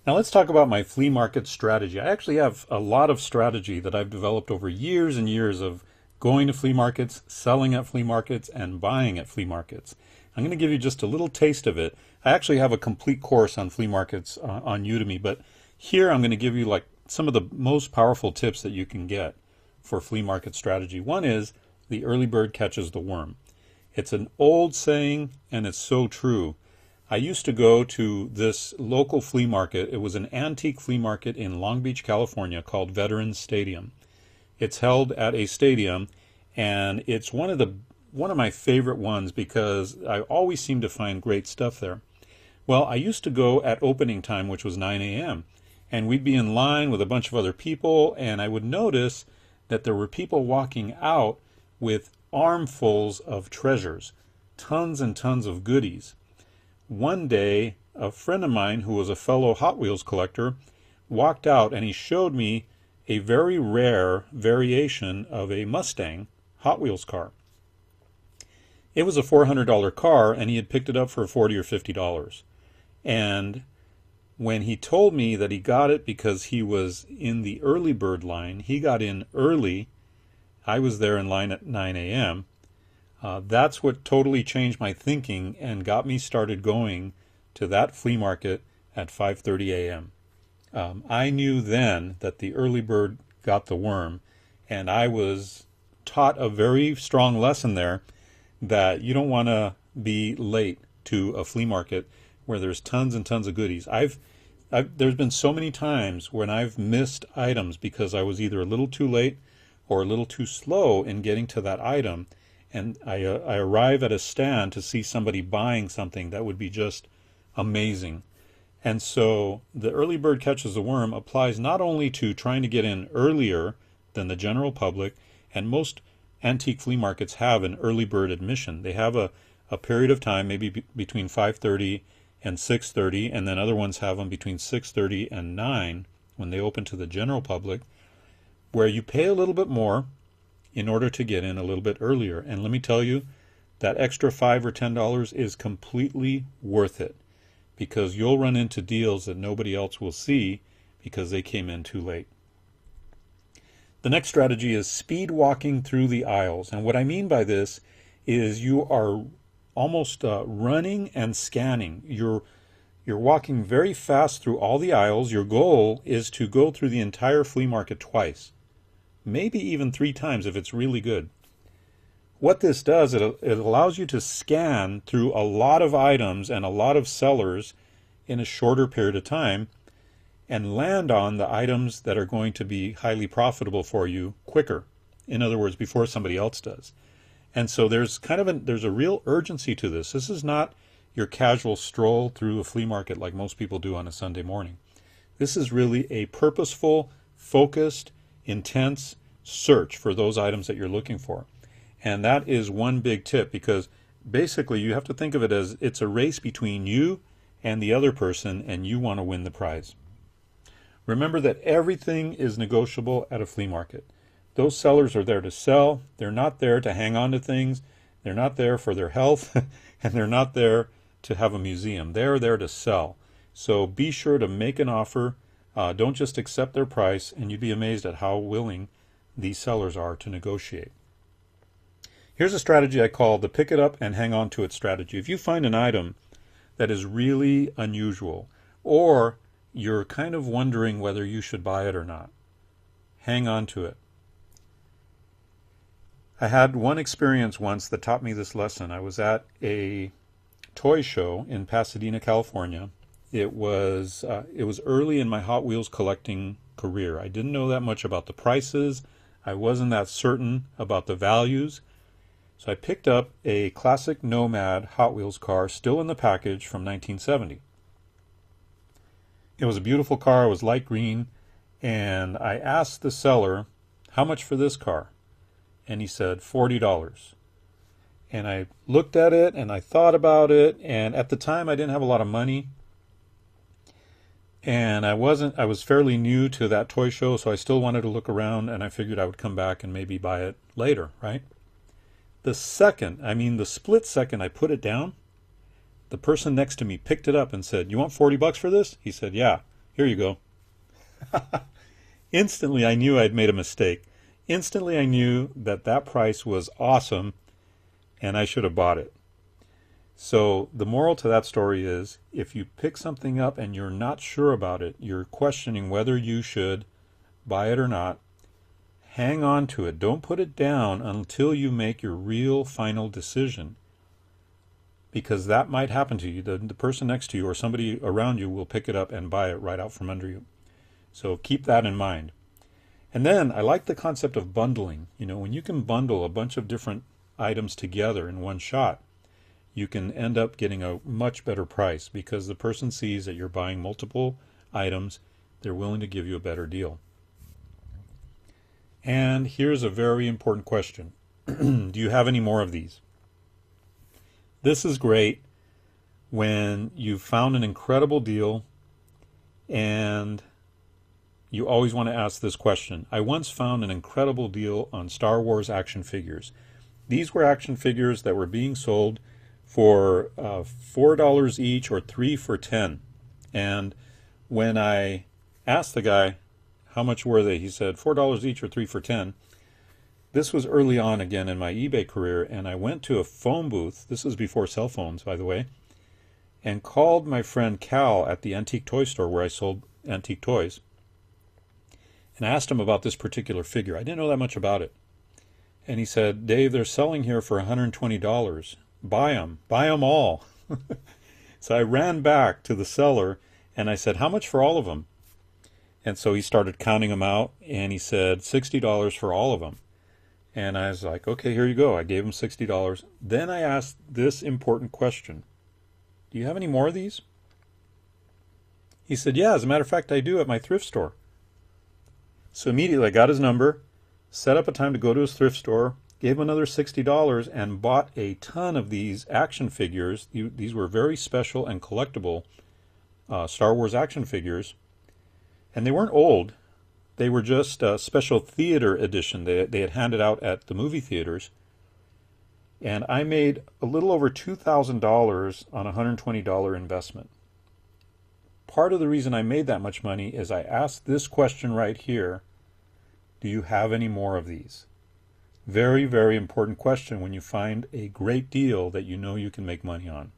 Now let's talk about my flea market strategy. I actually have a lot of strategy that I've developed over years and years of going to flea markets, selling at flea markets, and buying at flea markets. I'm going to give you just a little taste of it. I actually have a complete course on flea markets on Udemy, but here I'm going to give you like some of the most powerful tips that you can get for flea market strategy. One is the early bird catches the worm. It's an old saying and it's so true. I used to go to this local flea market. It was an antique flea market in Long Beach, California called Veterans Stadium. It's held at a stadium and it's one of my favorite ones because I always seem to find great stuff there. Well, I used to go at opening time, which was 9 a.m. and we'd be in line with a bunch of other people, and I would notice that there were people walking out with armfuls of treasures, tons and tons of goodies. One day, a friend of mine who was a fellow Hot Wheels collector walked out and he showed me a very rare variation of a Mustang Hot Wheels car. It was a $400 car and he had picked it up for $40 or $50. And when he told me that he got it because he was in the early bird line, he got in early. I was there in line at 9 a.m. That's what totally changed my thinking and got me started going to that flea market at 5:30 a.m. I knew then that the early bird got the worm, and I was taught a very strong lesson there that you don't want to be late to a flea market where there's tons and tons of goodies. There's been so many times when I've missed items because I was either a little too late or a little too slow in getting to that item, and I arrive at a stand to see somebody buying something that would be just amazing. And so the early bird catches the worm applies not only to trying to get in earlier than the general public, and most antique flea markets have an early bird admission. They have a period of time, maybe between 5:30 and 6:30, and then other ones have them between 6:30 and 9 when they open to the general public, where you pay a little bit more in order to get in a little bit earlier. And let me tell you, that extra $5 or $10 is completely worth it, because you'll run into deals that nobody else will see because they came in too late. The next strategy is speed walking through the aisles. And what I mean by this is you are almost running and scanning. You're walking very fast through all the aisles. Your goal is to go through the entire flea market twice, maybe even 3 times if it's really good. What this does, it allows you to scan through a lot of items and a lot of sellers in a shorter period of time and land on the items that are going to be highly profitable for you quicker. In other words, before somebody else does. And so there's a real urgency to this. This is not your casual stroll through a flea market like most people do on a Sunday morning. This is really a purposeful, focused, intense search for those items that you're looking for. And that is one big tip, because basically you have to think of it as it's a race between you and the other person, and you want to win the prize. Remember that everything is negotiable at a flea market. Those sellers are there to sell. They're not there to hang on to things. They're not there for their health, and they're not there to have a museum. They're there to sell. So be sure to make an offer. Don't just accept their price, and you'd be amazed at how willing these sellers are to negotiate. Here's a strategy I call the pick it up and hang on to it strategy. If you find an item that is really unusual, or you're kind of wondering whether you should buy it or not, hang on to it. I had one experience once that taught me this lesson. I was at a toy show in Pasadena, California. It was early in my Hot Wheels collecting career. I didn't know that much about the prices. I wasn't that certain about the values. So I picked up a classic Nomad Hot Wheels car, still in the package, from 1970. It was a beautiful car. It was light green. And I asked the seller, how much for this car? And he said, $40. And I looked at it and I thought about it. And at the time I didn't have a lot of money. And I was fairly new to that toy show, so I still wanted to look around, and I figured I would come back and maybe buy it later, right? The split second I put it down, the person next to me picked it up and said, you want $40 for this? He said, yeah. Here you go. Instantly, I knew I'd made a mistake. Instantly, I knew that that price was awesome and I should have bought it. So the moral to that story is, if you pick something up and you're not sure about it, you're questioning whether you should buy it or not, hang on to it. Don't put it down until you make your real final decision. Because that might happen to you. The person next to you or somebody around you will pick it up and buy it right out from under you. So keep that in mind. And then I like the concept of bundling. You know, when you can bundle a bunch of different items together in one shot, you can end up getting a much better price because the person sees that you're buying multiple items. They're willing to give you a better deal. And here's a very important question. Do you have any more of these? This is great when you've found an incredible deal and you always want to ask this question. I once found an incredible deal on Star Wars action figures. These were action figures that were being sold for $4 each or 3 for $10. And when I asked the guy, how much were they? He said $4 each or 3 for $10. This was early on again in my eBay career, and I went to a phone booth. This was before cell phones, by the way, and called my friend Cal at the antique toy store where I sold antique toys, and asked him about this particular figure. I didn't know that much about it. And he said, Dave, they're selling here for $120. Buy them all. So I ran back to the seller and I said, how much for all of them? And so he started counting them out and he said $60 for all of them. And I was like, okay, here you go. I gave him $60. Then I asked this important question. Do you have any more of these? He said, yeah, as a matter of fact, I do at my thrift store. So immediately I got his number, set up a time to go to his thrift store, gave him another $60 and bought a ton of these action figures. These were very special and collectible Star Wars action figures. And they weren't old. They were just a special theater edition. They had handed out at the movie theaters. And I made a little over $2,000 on a $120 investment. Part of the reason I made that much money is I asked this question right here. Do you have any more of these? Very, very important question when you find a great deal that you know you can make money on.